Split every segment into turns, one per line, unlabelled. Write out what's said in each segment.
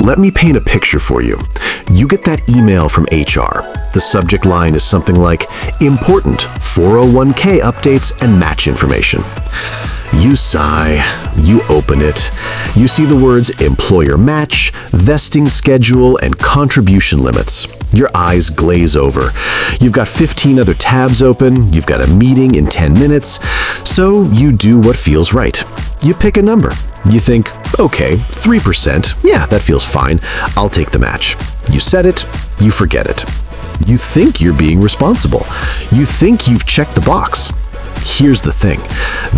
Let me paint a picture for you. You get that email from HR. The subject line is something like, important 401k updates and match information. You sigh, you open it, you see the words employer match, vesting schedule, and contribution limits. Your eyes glaze over. You've got 15 other tabs open, you've got a meeting in 10 minutes, so you do what feels right. You pick a number. You think, okay, 3%, yeah, that feels fine, I'll take the match. You set it, you forget it. You think you're being responsible. You think you've checked the box. Here's the thing,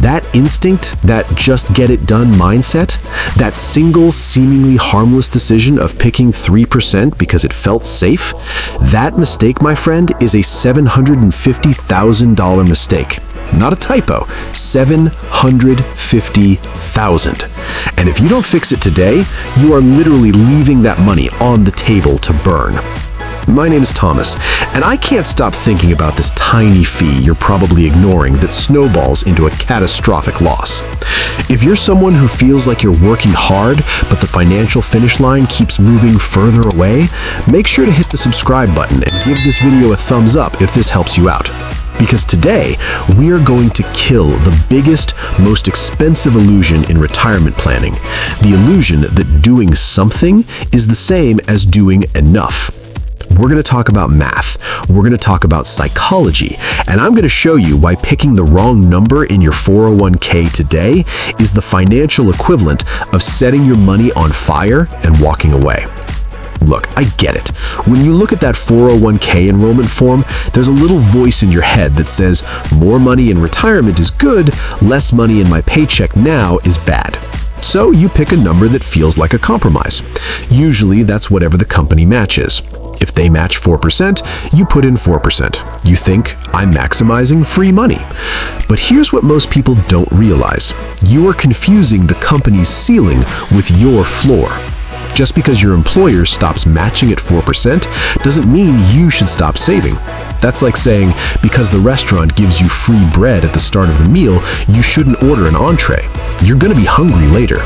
that instinct, that just get it done mindset, that single seemingly harmless decision of picking 3% because it felt safe, that mistake, my friend, is a $750,000 mistake. Not a typo, 750,000. And if you don't fix it today, you are literally leaving that money on the table to burn. My name is Thomas, and I can't stop thinking about this tiny fee you're probably ignoring that snowballs into a catastrophic loss. If you're someone who feels like you're working hard, but the financial finish line keeps moving further away, make sure to hit the subscribe button and give this video a thumbs up if this helps you out. Because today, we are going to kill the biggest, most expensive illusion in retirement planning, the illusion that doing something is the same as doing enough. We're going to talk about math, we're going to talk about psychology, and I'm going to show you why picking the wrong number in your 401k today is the financial equivalent of setting your money on fire and walking away. Look, I get it. When you look at that 401k enrollment form, there's a little voice in your head that says, more money in retirement is good, less money in my paycheck now is bad. So you pick a number that feels like a compromise. Usually that's whatever the company matches. If they match 4%, you put in 4%. You think, I'm maximizing free money. But here's what most people don't realize. You are confusing the company's ceiling with your floor. Just because your employer stops matching at 4% doesn't mean you should stop saving. That's like saying, because the restaurant gives you free bread at the start of the meal, you shouldn't order an entree. You're going to be hungry later.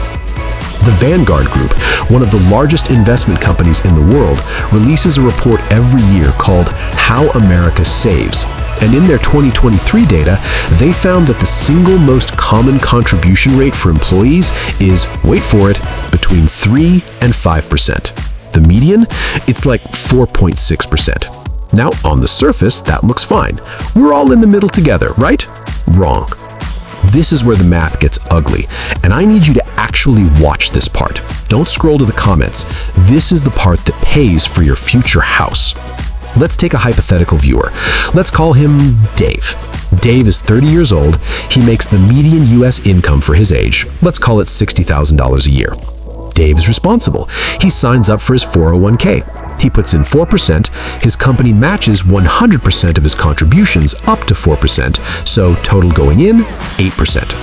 The Vanguard Group, one of the largest investment companies in the world, releases a report every year called How America Saves. And in their 2023 data, they found that the single most common contribution rate for employees is, wait for it, between 3 and 5%. The median? It's like 4.6%. Now, on the surface, that looks fine. We're all in the middle together, right? Wrong. This is where the math gets ugly, and I need you to actually watch this part. Don't scroll to the comments. This is the part that pays for your future house. Let's take a hypothetical viewer. Let's call him Dave. Dave is 30 years old. He makes the median US income for his age. Let's call it $60,000 a year. Dave is responsible. He signs up for his 401k. He puts in 4%. His company matches 100% of his contributions up to 4%, so total going in, 8%.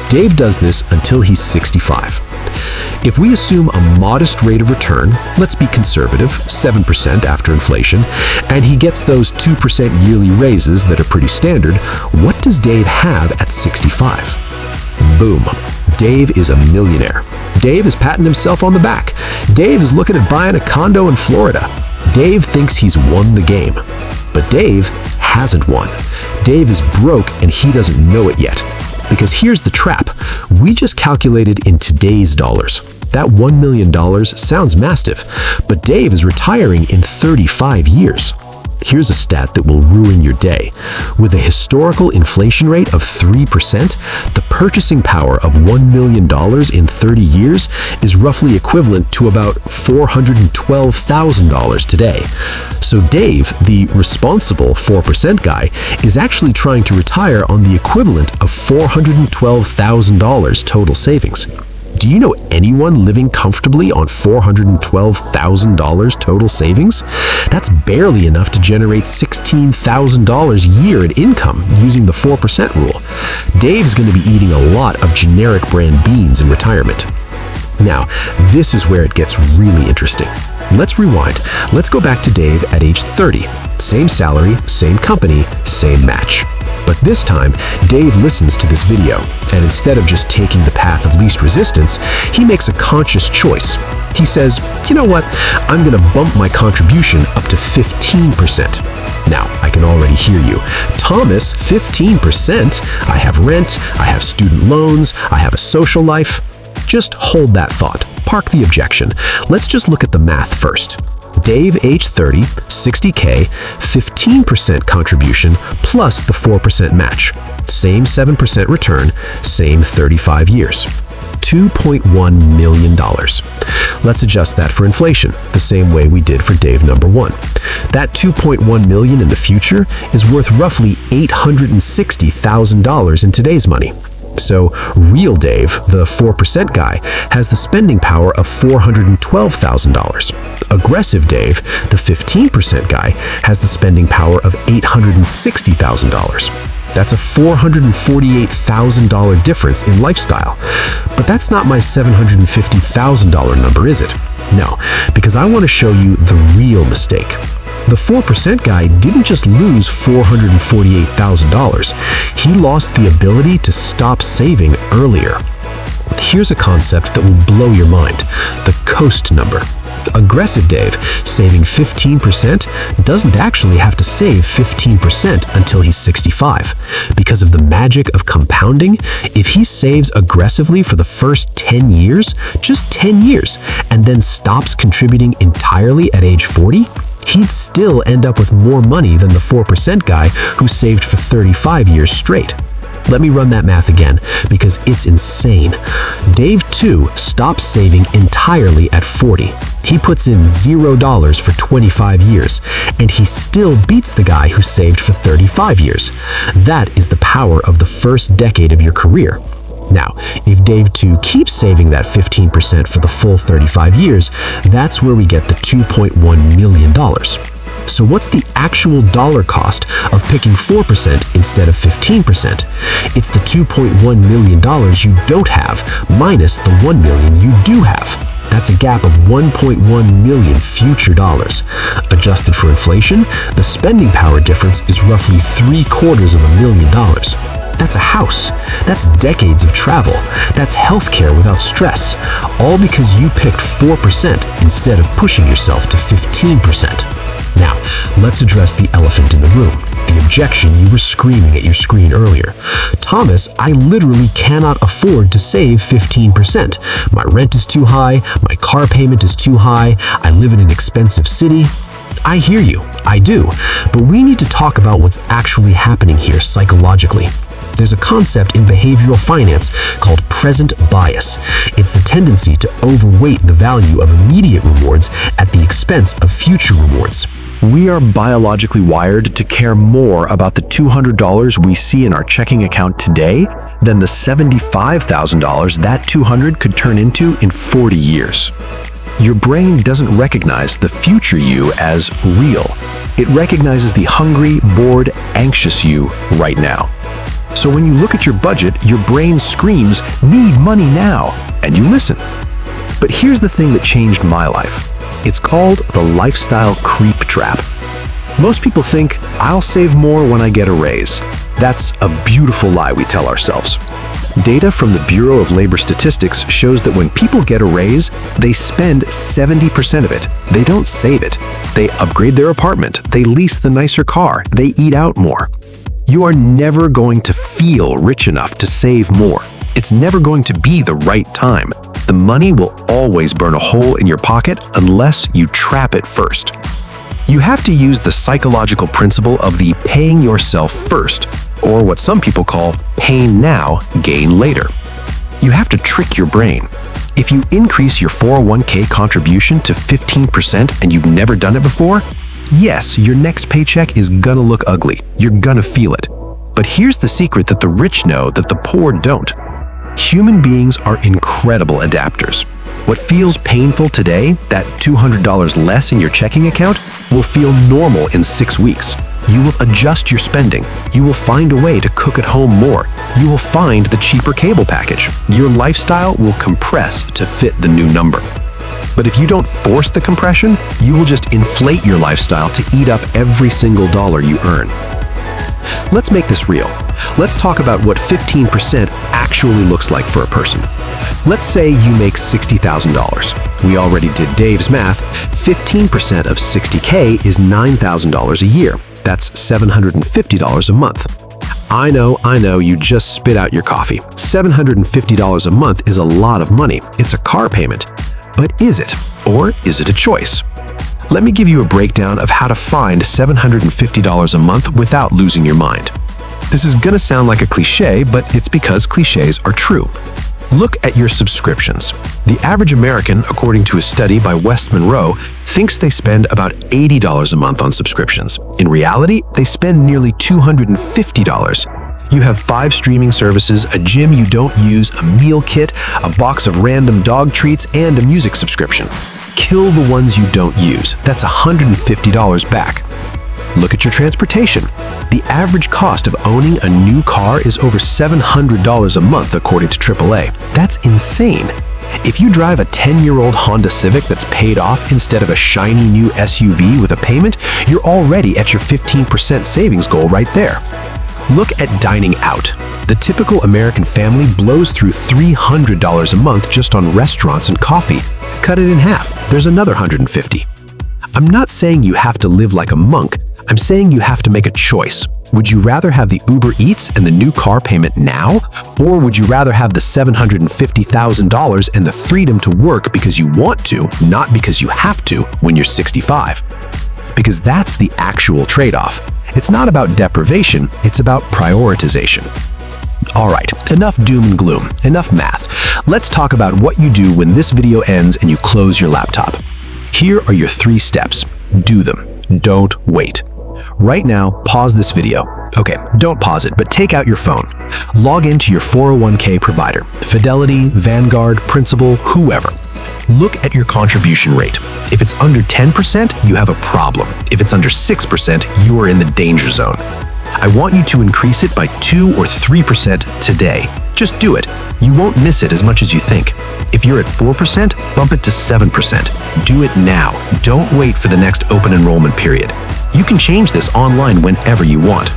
Dave does this until he's 65. If we assume a modest rate of return, let's be conservative, 7% after inflation, and he gets those 2% yearly raises that are pretty standard, what does Dave have at 65? Boom. Dave is a millionaire. Dave is patting himself on the back. Dave is looking at buying a condo in Florida. Dave thinks he's won the game. But Dave hasn't won. Dave is broke and he doesn't know it yet. Because here's the trap. We just calculated in today's dollars. That $1 million sounds massive, but Dave is retiring in 35 years. Here's a stat that will ruin your day. With a historical inflation rate of 3%, the purchasing power of $1 million in 30 years is roughly equivalent to about $412,000 today. So Dave, the responsible 4% guy, is actually trying to retire on the equivalent of $412,000 total savings. Do you know anyone living comfortably on $412,000 total savings? That's barely enough to generate $16,000 a year in income using the 4% rule. Dave's going to be eating a lot of generic brand beans in retirement. Now, this is where it gets really interesting. Let's rewind. Let's go back to Dave at age 30. Same salary, same company, same match. But this time, Dave listens to this video, and instead of just taking the path of least resistance, he makes a conscious choice. He says, you know what, I'm gonna bump my contribution up to 15%. Now, I can already hear you. Thomas, 15%? I have rent, I have student loans, I have a social life. Just hold that thought. Park the objection. Let's just look at the math first. Dave, age 30, 60K, 15% contribution plus the 4% match. Same 7% return, same 35 years. $2.1 million. Let's adjust that for inflation, the same way we did for Dave number 1. That $2.1 million in the future is worth roughly $860,000 in today's money. So, real Dave, the 4% guy, has the spending power of $412,000. Aggressive Dave, the 15% guy, has the spending power of $860,000. That's a $448,000 difference in lifestyle. But that's not my $750,000 number, is it? No, because I want to show you the real mistake. The 4% guy didn't just lose $448,000. He lost the ability to stop saving earlier. Here's a concept that will blow your mind: the coast number. Aggressive Dave, saving 15%, doesn't actually have to save 15% until he's 65. Because of the magic of compounding, if he saves aggressively for the first 10 years, just 10 years, and then stops contributing entirely at age 40, he'd still end up with more money than the 4% guy who saved for 35 years straight. Let me run that math again, because it's insane. Dave, too, stops saving entirely at 40. He puts in $0 for 25 years, and he still beats the guy who saved for 35 years. That is the power of the first decade of your career. Now, if Dave 2 keeps saving that 15% for the full 35 years, that's where we get the $2.1 million. So what's the actual dollar cost of picking 4% instead of 15%? It's the $2.1 million you don't have minus the $1 million you do have. That's a gap of $1.1 million future dollars. Adjusted for inflation, the spending power difference is roughly $750,000. That's a house. That's decades of travel. That's healthcare without stress. All because you picked 4% instead of pushing yourself to 15%. Now, let's address the elephant in the room, the objection you were screaming at your screen earlier. Thomas, I literally cannot afford to save 15%. My rent is too high, my car payment is too high, I live in an expensive city. I hear you, I do, but we need to talk about what's actually happening here psychologically. There's a concept in behavioral finance called present bias. It's the tendency to overweight the value of immediate rewards at the expense of future rewards.
We are biologically wired to care more about the $200 we see in our checking account today than the $75,000 that $200 could turn into in 40 years. Your brain doesn't recognize the future you as real. It recognizes the hungry, bored, anxious you right now. So when you look at your budget, your brain screams, "Need money now," and you listen. But here's the thing that changed my life. It's called the lifestyle creep trap. Most people think, I'll save more when I get a raise. That's a beautiful lie we tell ourselves. Data from the Bureau of Labor Statistics shows that when people get a raise, they spend 70% of it. They don't save it. They upgrade their apartment, they lease the nicer car, they eat out more. You are never going to feel rich enough to save more. It's never going to be the right time. The money will always burn a hole in your pocket unless you trap it first. You have to use the psychological principle of the paying yourself first, or what some people call pain now, gain later. You have to trick your brain. If you increase your 401k contribution to 15% and you've never done it before, yes, your next paycheck is gonna look ugly. You're gonna feel it. But here's the secret that the rich know that the poor don't. Human beings are incredible adapters. What feels painful today, that $200 less in your checking account, will feel normal in 6 weeks. You will adjust your spending. You will find a way to cook at home more. You will find the cheaper cable package. Your lifestyle will compress to fit the new number. But if you don't force the compression, you will just inflate your lifestyle to eat up every single dollar you earn.
Let's make this real. Let's talk about what 15% actually looks like for a person. Let's say you make $60,000. We already did Dave's math. 15% of $60K is $9,000 a year. That's $750 a month. I know, you just spit out your coffee. $750 a month is a lot of money. It's a car payment. But is it? Or is it a choice? Let me give you a breakdown of how to find $750 a month without losing your mind. This is gonna sound like a cliche, but it's because cliches are true. Look at your subscriptions. The average American, according to a study by West Monroe, thinks they spend about $80 a month on subscriptions. In reality, they spend nearly $250. You have 5 streaming services, a gym you don't use, a meal kit, a box of random dog treats, and a music subscription. Kill the ones you don't use. That's $150 back. Look at your transportation. The average cost of owning a new car is over $700 a month, according to AAA. That's insane. If you drive a 10-year-old Honda Civic that's paid off instead of a shiny new SUV with a payment, you're already at your 15% savings goal right there. Look at dining out. The typical American family blows through $300 a month just on restaurants and coffee. Cut it in half. There's another $150. I'm not saying you have to live like a monk. I'm saying you have to make a choice. Would you rather have the Uber Eats and the new car payment now? Or would you rather have the $750,000 and the freedom to work because you want to, not because you have to, when you're 65? Because that's the actual trade-off. It's not about deprivation, it's about prioritization. All right, enough doom and gloom, enough math. Let's talk about what you do when this video ends and you close your laptop. Here are your 3 steps. Do them. Don't wait. Right now, pause this video. Okay, don't pause it, but take out your phone. Log into your 401k provider, Fidelity, Vanguard, Principal, whoever. Look at your contribution rate. If it's under 10%, you have a problem. If it's under 6%, you are in the danger zone. I want you to increase it by 2 or 3% today. Just do it. You won't miss it as much as you think. If you're at 4%, bump it to 7%. Do it now. Don't wait for the next open enrollment period. You can change this online whenever you want.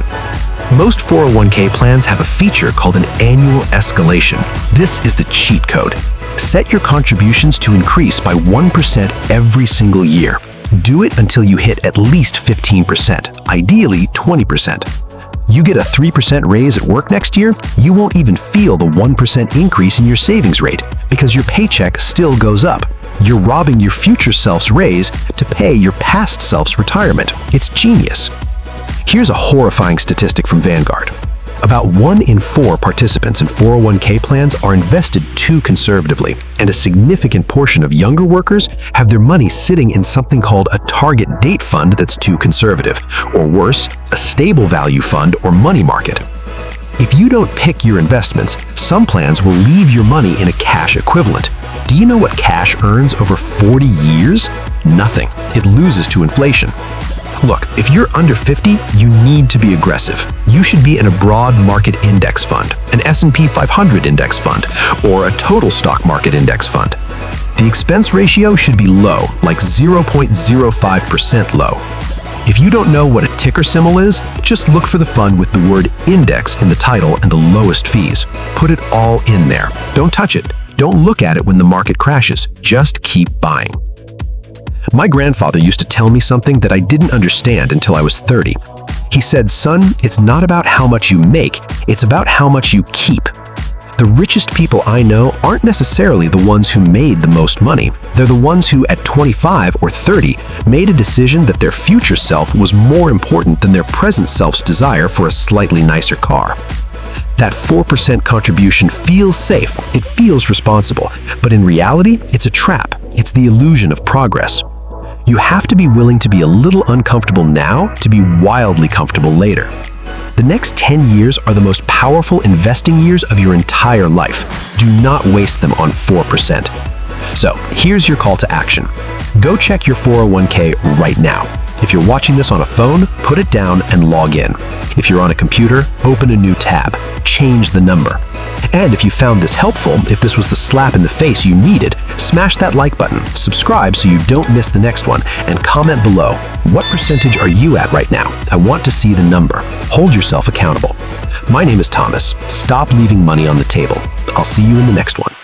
Most 401k plans have a feature called an annual escalation. This is the cheat code. Set your contributions to increase by 1% every single year. Do it until you hit at least 15%, ideally 20%. You get a 3% raise at work next year, you won't even feel the 1% increase in your savings rate because your paycheck still goes up. You're robbing your future self's raise to pay your past self's retirement. It's genius. Here's a horrifying statistic from Vanguard. About 1 in 4 participants in 401k plans are invested too conservatively, and a significant portion of younger workers have their money sitting in something called a target date fund that's too conservative, or worse, a stable value fund or money market. If you don't pick your investments, some plans will leave your money in a cash equivalent. Do you know what cash earns over 40 years? Nothing. It loses to inflation. Look, if you're under 50, you need to be aggressive. You should be in a broad market index fund, an S&P 500 index fund, or a total stock market index fund. The expense ratio should be low, like 0.05% low. If you don't know what a ticker symbol is, just look for the fund with the word index in the title and the lowest fees. Put it all in there. Don't touch it. Don't look at it when the market crashes. Just keep buying. My grandfather used to tell me something that I didn't understand until I was 30. He said, "Son, it's not about how much you make, it's about how much you keep." The richest people I know aren't necessarily the ones who made the most money. They're the ones who, at 25 or 30, made a decision that their future self was more important than their present self's desire for a slightly nicer car. That 4% contribution feels safe, it feels responsible, but in reality, it's a trap. It's the illusion of progress. You have to be willing to be a little uncomfortable now to be wildly comfortable later. The next 10 years are the most powerful investing years of your entire life. Do not waste them on 4%. So, here's your call to action. Go check your 401k right now. If you're watching this on a phone, put it down and log in. If you're on a computer, open a new tab. Change the number. And if you found this helpful, if this was the slap in the face you needed, smash that like button, subscribe so you don't miss the next one, and comment below. What percentage are you at right now? I want to see the number. Hold yourself accountable. My name is Thomas. Stop leaving money on the table. I'll see you in the next one.